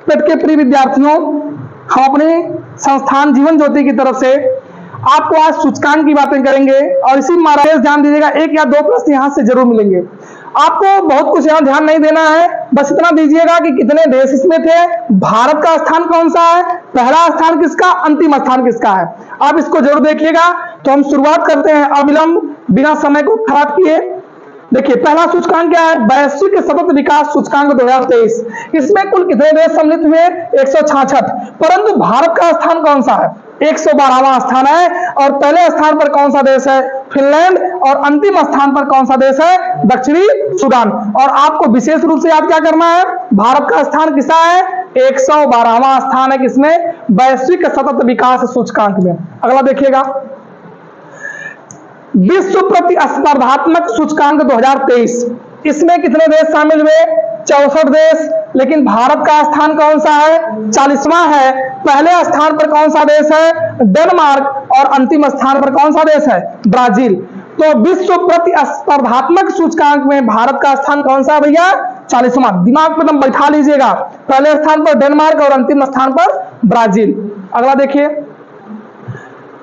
पेट के प्रिय विद्यार्थियों, हम अपने संस्थान जीवन ज्योति की तरफ से आपको आज सूचकांक की बातें करेंगे और इसी महाराज ध्यान दीजिएगा, एक या दो प्रश्न यहां से जरूर मिलेंगे। आपको बहुत कुछ यहां ध्यान नहीं देना है, बस इतना दीजिएगा कि कितने देश इसमें थे, भारत का स्थान कौन सा है, पहला स्थान किसका, अंतिम स्थान किसका है। आप इसको जरूर देखिएगा। तो हम शुरुआत करते हैं अविलंब, बिना समय को खराब किए। देखिए पहला सूचकांक क्या है, वैश्विक सतत विकास सूचकांक 2023। इसमें कुल कितने देश सम्मिलित हुए, 166। परंतु भारत का स्थान कौन सा है, 112वां स्थान है। और पहले स्थान पर कौन सा देश है, फिनलैंड। और अंतिम स्थान पर कौन सा देश है, दक्षिणी सूडान। और आपको विशेष रूप से याद क्या करना है, भारत का स्थान किसा है, 112वां स्थान है किसमें, वैश्विक सतत विकास सूचकांक में। अगला देखिएगा, विश्व प्रतिस्पर्धात्मक सूचकांक 2023। इसमें कितने देश शामिल हुए, 64 देश। लेकिन भारत का स्थान कौन सा है, 40वां है। पहले स्थान पर कौन सा देश है, डेनमार्क। और अंतिम स्थान पर कौन सा देश है, ब्राजील। तो विश्व प्रतिस्पर्धात्मक सूचकांक में भारत का स्थान कौन सा है भैया, 40वां। दिमाग में एकदम बैठा लीजिएगा, पहले स्थान पर डेनमार्क और अंतिम स्थान पर ब्राजील। अगला देखिए,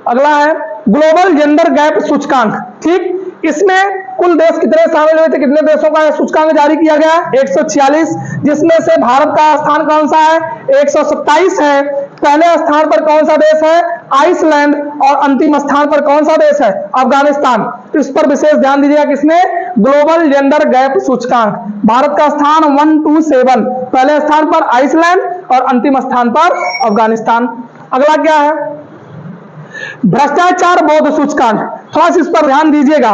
अगला है ग्लोबल जेंडर गैप सूचकांक। ठीक, इसमें कुल देश कितने शामिल हुए थे, कितने देशों का सूचकांक जारी किया गया, 146। जिसमें से भारत का स्थान कौन सा है, 127 है। पहले स्थान पर कौन सा देश है, आइसलैंड। और अंतिम स्थान पर कौन सा देश है, अफगानिस्तान। इस पर विशेष ध्यान दीजिएगा, किसमें, ग्लोबल जेंडर गैप सूचकांक। भारत का स्थान 127, पहले स्थान पर आइसलैंड और अंतिम स्थान पर अफगानिस्तान। अगला क्या है, भ्रष्टाचार बोध सूचकांक। थोड़ा सा इस पर ध्यान दीजिएगा।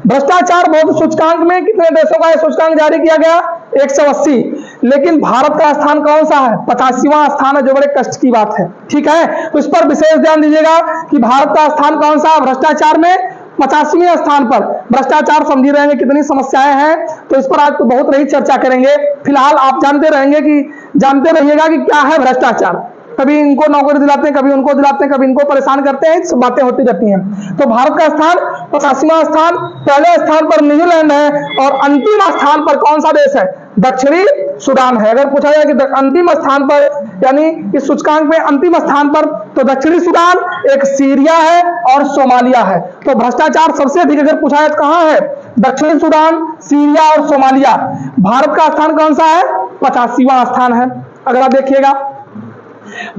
भ्रष्टाचार बोध सूचकांक में कितने देशों का सूचकांक जारी किया गया, 180। लेकिन भारत का स्थान कौन सा है, 85वां स्थान है, जो बड़े कष्ट की बात है। ठीक है, तो इस पर विशेष ध्यान दीजिएगा कि भारत का स्थान कौन सा है भ्रष्टाचार में, 85वें स्थान पर। भ्रष्टाचार समझी रहेंगे कितनी समस्याएं हैं, तो इस पर आज तो बहुत नहीं चर्चा करेंगे। फिलहाल आप जानते रहिएगा कि क्या है भ्रष्टाचार। कभी इनको नौकरी दिलाते हैं, कभी उनको दिलाते हैं, कभी इनको परेशान करते हैं, सब बातें होती रहती हैं। तो भारत का स्थान 85वां स्थान, पहले स्थान पर न्यूजीलैंड है और अंतिम स्थान पर कौन सा देश है, दक्षिणी सूडान है। अगर पूछा जाए कि अंतिम स्थान पर, यानी इस सूचकांक में अंतिम स्थान पर, तो दक्षिणी सूडान, एक सीरिया है और सोमालिया है। तो भ्रष्टाचार सबसे अधिक अगर पूछा जाए कहां है, दक्षिणी सूडान, सीरिया और सोमालिया। भारत का स्थान कौन सा है, 85वां स्थान है। अगला देखिएगा,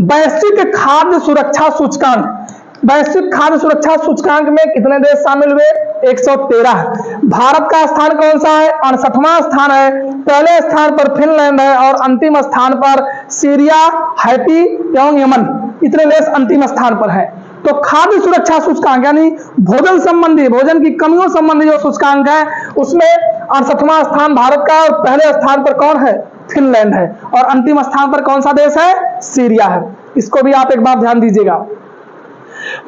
वैश्विक खाद्य सुरक्षा सूचकांक। वैश्विक खाद्य सुरक्षा सूचकांक में कितने देश शामिल हुए, 113। भारत का स्थान कौन सा है, 68वां स्थान है। पहले स्थान पर फिनलैंड है और अंतिम स्थान पर सीरिया, हैती एवं यमन। इतने देश अंतिम स्थान पर है। तो खाद्य सुरक्षा सूचकांक यानी भोजन संबंधी, भोजन की कमियों संबंधी जो सूचकांक है, उसमें 68वां स्थान भारत का और पहले स्थान पर कौन है, फिनलैंड है। और अंतिम स्थान पर कौन सा देश है, सीरिया है। इसको भी आप एक बार ध्यान दीजिएगा।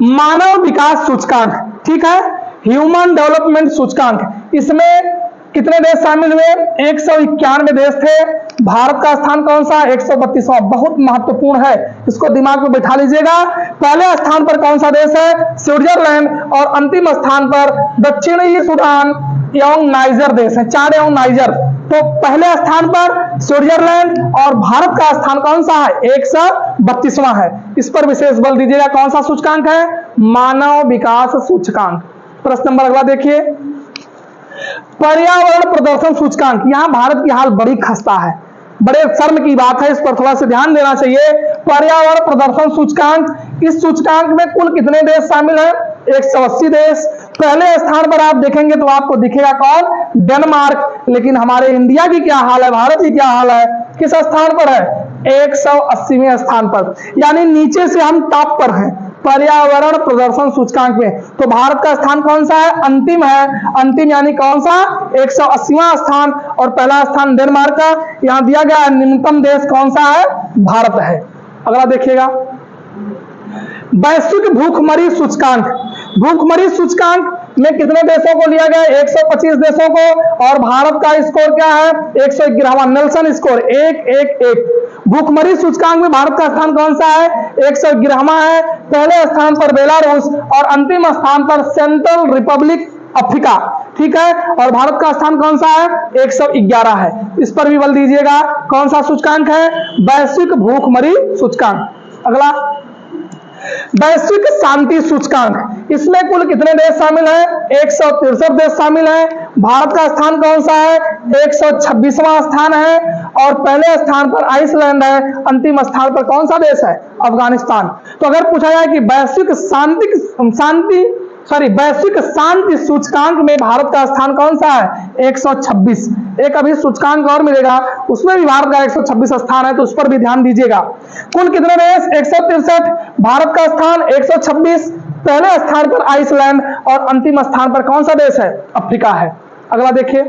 मानव विकास सूचकांक, ठीक है, ह्यूमन डेवलपमेंट सूचकांक। इसमें कितने देश शामिल हुए, 191 देश थे। भारत का स्थान कौन सा, 132वां। बहुत महत्वपूर्ण है, इसको दिमाग में बैठा लीजिएगा। पहले स्थान पर कौन सा देश है, स्विट्जरलैंड। और अंतिम स्थान पर दक्षिणी सूडान एवं नाइजर देश है, चाड एवं नाइजर। तो पहले स्थान पर स्विट्जरलैंड और भारत का स्थान कौन सा है, 132वां है। इस पर विशेष बल दीजिएगा, कौन सा सूचकांक है, मानव विकास सूचकांक। प्रश्न नंबर अगला देखिए, पर्यावरण प्रदर्शन सूचकांक। यहां भारत की हाल बड़ी खस्ता है, बड़े शर्म की बात है, इस पर थोड़ा सा ध्यान देना चाहिए। पर्यावरण प्रदर्शन सूचकांक, इस सूचकांक में कुल कितने देश शामिल हैं, 180 देश। पहले स्थान पर आप देखेंगे तो आपको दिखेगा कौन, डेनमार्क। लेकिन हमारे इंडिया की क्या हाल है, भारत की क्या हाल है, किस स्थान पर है, 180वें स्थान पर। यानी नीचे से हम टॉप पर हैं पर्यावरण प्रदर्शन सूचकांक में। तो भारत का स्थान कौन सा है, अंतिम है। अंतिम यानी कौन सा, 180वां स्थान। और पहला स्थान डेनमार्क का। यहां दिया गया निम्नतम देश कौन सा है, भारत है। अगला देखिएगा, वैश्विक भूखमरी सूचकांक। भूखमरी सूचकांक में कितने देशों को लिया गया, 125 देशों को। और भारत का स्कोर क्या है, 111वां, नेल्सन स्कोर 111। भूखमरी सूचकांक में भारत का स्थान कौन सा है, 111वां है। पहले स्थान पर बेलारूस और अंतिम स्थान पर सेंट्रल रिपब्लिक अफ्रीका। ठीक है। और भारत का स्थान कौन सा है? 111 है। इस पर भी बल दीजिएगा। कौन सा सूचकांक है? वैश्विक भूखमरी सूचकांक। अगला वैश्विक शांति सूचकांक, इसमें कुल कितने देश शामिल हैं? 163 देश शामिल हैं। भारत का स्थान कौन सा है? 126वां स्थान है। और पहले स्थान पर आइसलैंड है, अंतिम स्थान पर कौन सा देश है? अफगानिस्तान। तो अगर पूछा जाए कि वैश्विक शांति सूचकांक में भारत का स्थान कौन सा है? 126। एक अभी सूचकांक और मिलेगा, उसमें भी भारत का 126 स्थान है, तो उस पर भी ध्यान दीजिएगा। कुल कितने देश? 163। भारत का स्थान 126, पहले स्थान पर आइसलैंड और अंतिम स्थान पर कौन सा देश है? अफ्रीका है। अगला देखिए,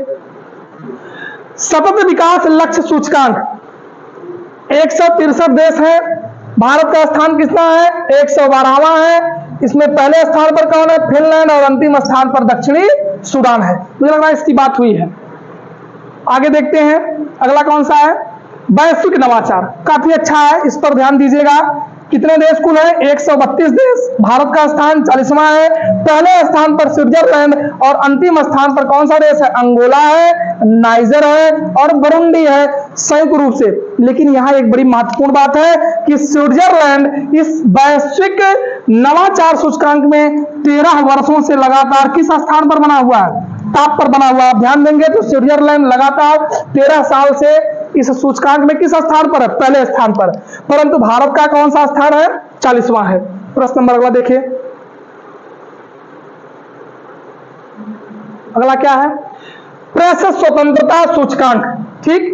सतत विकास लक्ष्य सूचकांक, 163 देश है। भारत का स्थान कितना है? 112वां है। इसमें पहले स्थान पर कौन है? फिनलैंड और अंतिम स्थान पर दक्षिणी सूडान है। मुझे लग रहा है इसकी बात हुई है। आगे देखते हैं, अगला कौन सा है? वैश्विक नवाचार, काफी अच्छा है, इस पर ध्यान दीजिएगा। कितने देश कुल है? 132 देश। भारत का स्थान 40वां है। पहले स्थान पर स्विट्जरलैंड और अंतिम स्थान पर कौन सा देश है? अंगोला है, नाइजर है और बुरुंडी है, संयुक्त रूप से। लेकिन यहाँ एक बड़ी महत्वपूर्ण बात है कि स्विट्जरलैंड इस वैश्विक नवाचार सूचकांक में 13 वर्षों से लगातार किस स्थान पर बना हुआ है? टॉप पर बना हुआ। आप ध्यान देंगे तो स्विट्जरलैंड लगातार 13 साल से इस सूचकांक में किस स्थान पर है? पहले स्थान पर। परंतु भारत का कौन सा स्थान है? 40वां है। प्रश्न नंबर अगला देखिए, अगला क्या है? प्रेस स्वतंत्रता सूचकांक। ठीक,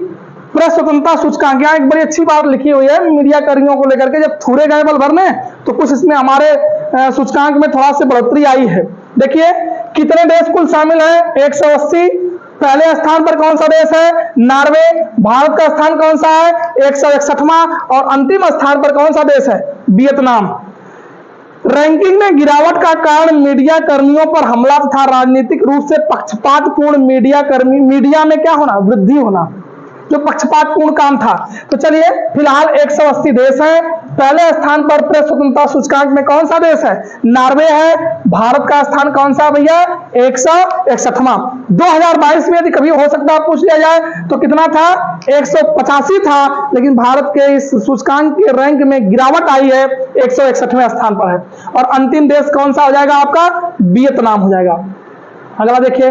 प्रेस स्वतंत्रता सूचकांक, यहाँ एक बड़ी अच्छी बात लिखी हुई है मीडिया कर्मियों को लेकर के। जब थोड़े गए बल भरने तो कुछ इसमें हमारे सूचकांक में थोड़ा सी बढ़ोतरी आई है। देखिए कितने देश कुल शामिल हैं? 180। पहले स्थान पर कौन सा देश है? नॉर्वे। भारत का स्थान कौन सा है? 161वां। और अंतिम स्थान पर कौन सा देश है? वियतनाम। रैंकिंग में गिरावट का कारण मीडिया कर्मियों पर हमला तथा राजनीतिक रूप से पक्षपातपूर्ण मीडिया में क्या होना? वृद्धि होना, जो पक्षपातपूर्ण काम था। तो चलिए, फिलहाल 180 देश हैं। पहले स्थान पर प्रेस स्वतंत्रता सूचकांक में कौन सा देश है? नॉर्वे है। भारत का स्थान कौन सा भैया? 161वां। 2022 में यदि कभी हो सकता है पूछ लिया जाए तो कितना था? 185 था। लेकिन भारत के इस सूचकांक के रैंक में गिरावट आई है, 161वें स्थान पर है। और अंतिम देश कौन सा हो जाएगा आपका? वियतनाम हो जाएगा। अगला देखिए,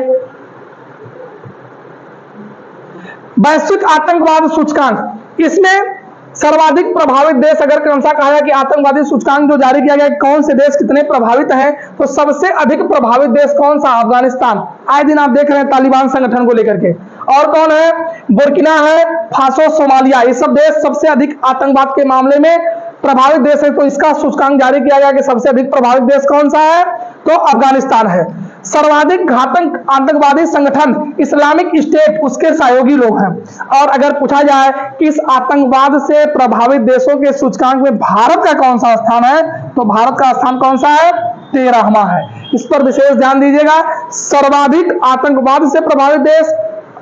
वैश्विक आतंकवाद सूचकांक, इसमें सर्वाधिक प्रभावित देश अगर कौन सा कहा जाए कि आतंकवादी सूचकांक जो जारी किया गया, कौन से देश कितने प्रभावित हैं, तो सबसे अधिक प्रभावित देश कौन सा? अफगानिस्तान। आए दिन आप देख रहे हैं तालिबान संगठन को लेकर के। और कौन है? बुर्किना है, फासो, सोमालिया। ये सब देश सबसे अधिक आतंकवाद के मामले में प्रभावित देश है। तो इसका सूचकांक जारी किया गया कि सबसे अधिक प्रभावित देश कौन सा है? तो अफगानिस्तान है। सर्वाधिक घातक आतंकवादी संगठन इस्लामिक स्टेट, उसके सहयोगी लोग हैं। और अगर पूछा जाए कि इस आतंकवाद से प्रभावित देशों के सूचकांक में भारत का कौन सा स्थान है, तो भारत का स्थान कौन सा है? 13वां है। इस पर विशेष ध्यान दीजिएगा। सर्वाधिक आतंकवाद से प्रभावित देश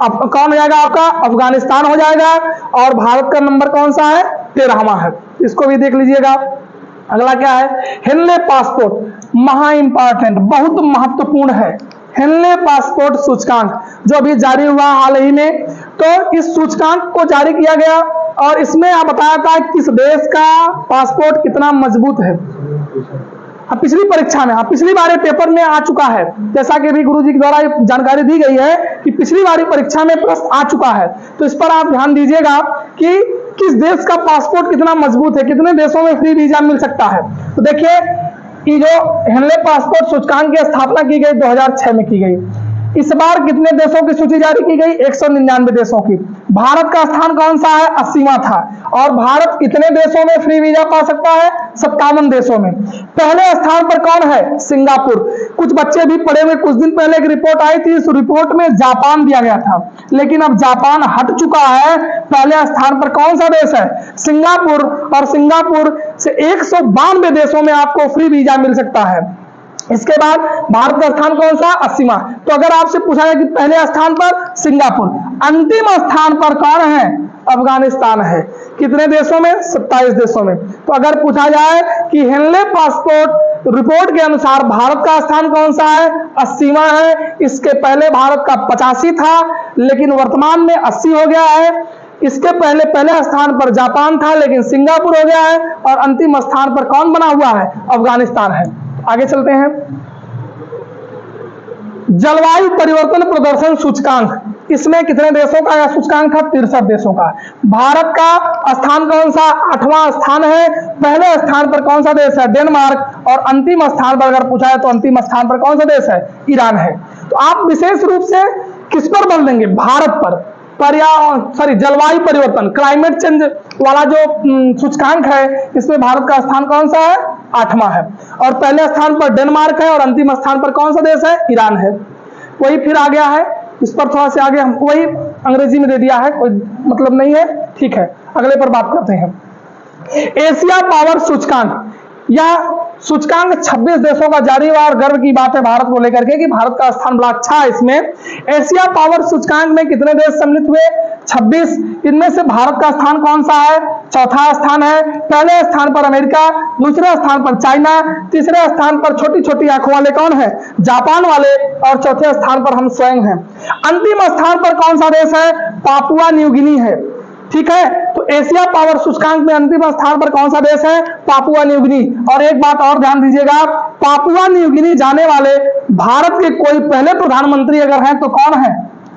कौन हो जाएगा आपका? अफगानिस्तान हो जाएगा। और भारत का नंबर कौन सा है? 13वां है। इसको भी देख लीजिएगा। अगला क्या है? हेनले पासपोर्ट, महा इंपॉर्टेंट, बहुत महत्वपूर्ण है। हेनले पासपोर्ट सूचकांक जो अभी जारी हुआ हाल ही में, तो इस सूचकांक को जारी किया गया और इसमें आप बताया था किस देश का पासपोर्ट कितना मजबूत है। पिछली परीक्षा में, पिछली बार पेपर में आ चुका है, जैसा कि अभी गुरुजी के द्वारा जानकारी दी गई है कि पिछली बार परीक्षा में प्रश्न आ चुका है। तो इस पर आप ध्यान दीजिएगा कि किस देश का पासपोर्ट कितना मजबूत है, कितने देशों में फ्री वीजा मिल सकता है। तो देखिए, ये जो हेनले पासपोर्ट सूचकांक की स्थापना की गई 2006 में की गई। इस बार कितने देशों की सूची जारी की गई? 199 देशों की। भारत का स्थान कौन सा है? 80वां था। और भारत कितने देशों में फ्री वीजा पा सकता है? 57 देशों में। पहले स्थान पर कौन है? सिंगापुर। कुछ बच्चे भी पढ़े हुए, कुछ दिन पहले एक रिपोर्ट आई थी, इस रिपोर्ट में जापान दिया गया था, लेकिन अब जापान हट चुका है। पहले स्थान पर कौन सा देश है? सिंगापुर। और सिंगापुर से 192 देशों में आपको फ्री वीजा मिल सकता है। इसके बाद भारत का स्थान कौन सा? 80वां। तो अगर आपसे पूछा जाए कि पहले स्थान पर सिंगापुर, अंतिम स्थान पर कौन है? अफगानिस्तान है। कितने देशों में? 27 देशों में। तो अगर पूछा जाए कि हेनले पासपोर्ट रिपोर्ट के अनुसार भारत का स्थान कौन सा है? 80वां है। इसके पहले भारत का 85 था, लेकिन वर्तमान में 80 हो गया है। इसके पहले स्थान पर जापान था, लेकिन सिंगापुर हो गया है। और अंतिम स्थान पर कौन बना हुआ है? अफगानिस्तान है। आगे चलते हैं। जलवायु परिवर्तन प्रदर्शन सूचकांक, इसमें कितने देशों का यह सूचकांक था? 63 देशों का। भारत का स्थान कौन सा? 8वां स्थान है। पहले स्थान पर कौन सा देश है? डेनमार्क। और अंतिम स्थान पर अगर पूछा है तो अंतिम स्थान पर कौन सा देश है? ईरान है। तो आप विशेष रूप से किस पर बल देंगे? भारत पर। जलवायु परिवर्तन, क्लाइमेट चेंज वाला जो सूचकांक है, इसमें भारत का स्थान कौन सा है? 8वां है। और पहले स्थान पर डेनमार्क है और अंतिम स्थान पर कौन सा देश है? ईरान है। वही फिर आ गया है, इस पर थोड़ा से आगे हम वही अंग्रेजी में दे दिया है, कोई मतलब नहीं है। ठीक है, अगले पर बात करते हैं। एशिया पावर सूचकांक, यह सूचकांक 26 देशों का जारी हुआ और गर्व की बात है भारत को लेकर के कि भारत का स्थान बड़ा अच्छा है इसमें। एशिया पावर सूचकांक में कितने देश सम्मिलित हुए? 26। इनमें से भारत का स्थान कौन सा है? चौथा स्थान है। पहले स्थान पर अमेरिका, दूसरे स्थान पर चाइना, तीसरे स्थान पर छोटी छोटी आंखों वाले कौन है? जापान वाले, और चौथे स्थान पर हम स्वयं हैं। अंतिम स्थान पर कौन सा देश है? पापुआ न्यू गिनी है। ठीक है, तो एशिया पावर सूचकांक में अंतिम स्थान पर कौन सा देश है? Papua New Guinea. और एक बात और ध्यान दीजिएगा, पापुआ न्यू गिनी जाने वाले भारत के कोई पहले प्रधानमंत्री अगर हैं तो कौन है?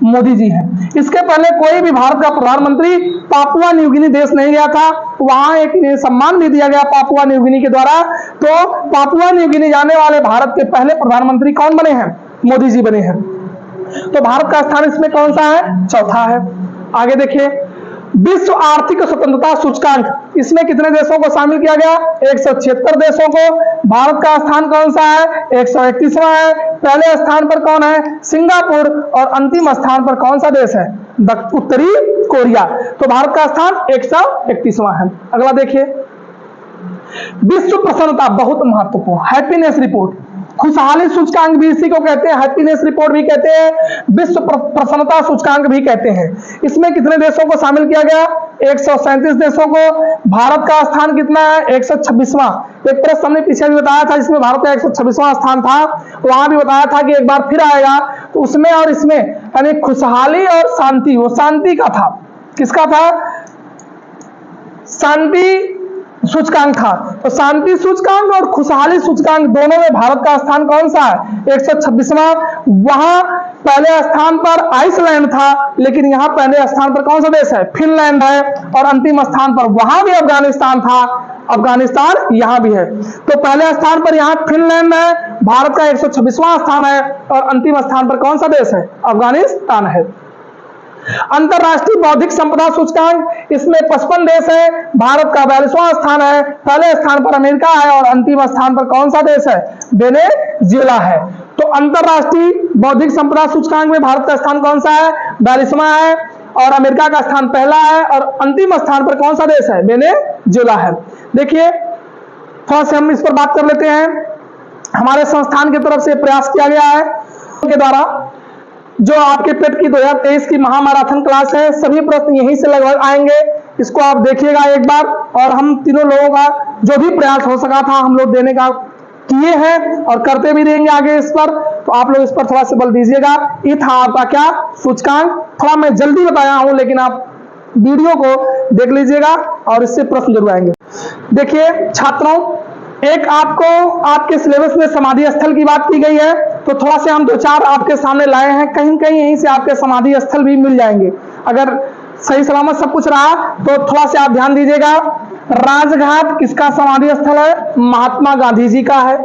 मोदी जी हैं। इसके पहले कोई भी भारत का प्रधानमंत्री पापुआ न्यू गिनी देश नहीं गया था। वहां एक सम्मान भी दिया गया पापुआ न्यू गिनी के द्वारा। तो पापुआ न्यू गिनी जाने वाले भारत के पहले प्रधानमंत्री कौन बने हैं? मोदी जी बने हैं। तो भारत का स्थान इसमें कौन सा है? चौथा है। आगे देखिए, विश्व आर्थिक स्वतंत्रता सूचकांक, इसमें कितने देशों को शामिल किया गया? 176 देशों को। भारत का स्थान कौन सा है? 131वां है। पहले स्थान पर कौन है? सिंगापुर। और अंतिम स्थान पर कौन सा देश है? उत्तरी कोरिया। तो भारत का स्थान 131वां है। अगला देखिए, विश्व प्रसन्नता, बहुत महत्वपूर्ण, हैप्पीनेस रिपोर्ट, खुशहाली सूचकांक भी इसी को कहते हैं, हैप्पीनेस रिपोर्ट भी कहते हैं, विश्व प्रसन्नता सूचकांक भी कहते हैं। इसमें कितने देशों को शामिल किया गया? 137 देशों को। भारत का स्थान कितना है? 126वां। एक प्रश्न हमने पीछे भी बताया था जिसमें भारत का 126वां स्थान था, वहां भी बताया था कि एक बार फिर आएगा। तो उसमें और इसमें यानी खुशहाली और शांति, वो शांति का था। किसका था? शांति सूचकांक था। तो शांति सूचकांक और खुशहाली सूचकांक दोनों में भारत का स्थान कौन सा है? 126वां। वहां पहले स्थान पर आइसलैंड था, लेकिन यहां पहले स्थान पर कौन सा देश है? फिनलैंड है। और अंतिम स्थान पर वहां भी अफगानिस्तान था, अफगानिस्तान यहां भी है। तो पहले स्थान पर यहां फिनलैंड है, भारत का 126वां स्थान है। और अंतिम स्थान पर कौन सा देश है? अफगानिस्तान है। अंतरराष्ट्रीय बौद्धिक संपदा सूचकांक, इसमें 55 देश है, भारत का 42वां स्थान है। पहले स्थान पर अमेरिका है और अंतिम स्थान पर कौन सा देश है? वेनेजुएला है। तो अंतरराष्ट्रीय बौद्धिक संपदा सूचकांक में भारत का स्थान कौन सा है? 42वां है। और अमेरिका का स्थान पहला है और अंतिम स्थान पर कौन सा देश है? वेनेजुएला है। देखिए, थोड़ा से हम इस पर बात कर लेते हैं। हमारे संस्थान की तरफ से प्रयास किया गया है के द्वारा जो आपके पेट की 2023 की महामैराथन क्लास है, सभी प्रश्न यहीं से लगभग आएंगे। इसको आप देखिएगा एक बार। और हम तीनों लोगों का जो भी प्रयास हो सका था हम लोग देने का किए हैं और करते भी रहेंगे आगे इस पर। तो आप लोग इस पर थोड़ा सा बल दीजिएगा। ये था आपका क्या? सूचकांक। थोड़ा मैं जल्दी बताया हूं, लेकिन आप वीडियो को देख लीजिएगा और इससे प्रश्न जरूर आएंगे। देखिए छात्रों, एक आपको आपके सिलेबस में समाधि स्थल की बात की गई है, तो थोड़ा से हम 2-4 आपके सामने लाए हैं। कहीं कहीं यहीं से आपके समाधि स्थल भी मिल जाएंगे। अगर सही सलामत सब कुछ रहा तो थोड़ा से आप ध्यान दीजिएगा। राजघाट किसका समाधि स्थल है? महात्मा गांधी जी का है।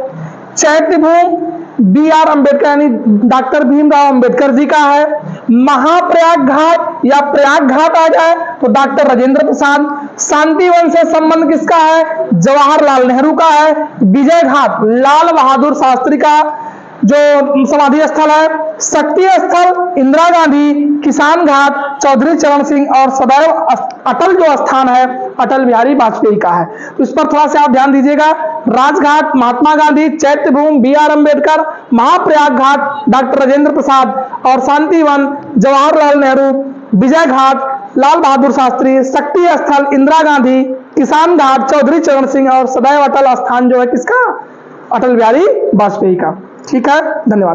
चैत्यभूमि BR अम्बेडकर यानी डॉक्टर भीमराव अम्बेडकर जी का है। महाप्रयाग घाट या प्रयाग घाट आ जाए तो डॉक्टर राजेंद्र प्रसाद। शांतिवन से संबंध किसका है? जवाहरलाल नेहरू का है। विजय घाट लाल बहादुर शास्त्री का जो समाधि स्थल है। शक्ति स्थल इंदिरा गांधी। किसान घाट चौधरी चरण सिंह। और सदैव अटल जो स्थान है अटल बिहारी वाजपेयी का है। तो इस पर थोड़ा सा आप ध्यान दीजिएगा। राजघाट महात्मा गांधी, चैत्यभूमि BR अम्बेडकर, महाप्रयाग घाट डॉक्टर राजेंद्र प्रसाद और शांतिवन जवाहरलाल नेहरू, विजय घाट लाल बहादुर शास्त्री, शक्ति स्थल इंदिरा गांधी, किसान घाट चौधरी चरण सिंह और सदैव अटल स्थान जो है किसका? अटल बिहारी वाजपेयी का। ठीक है, धन्यवाद।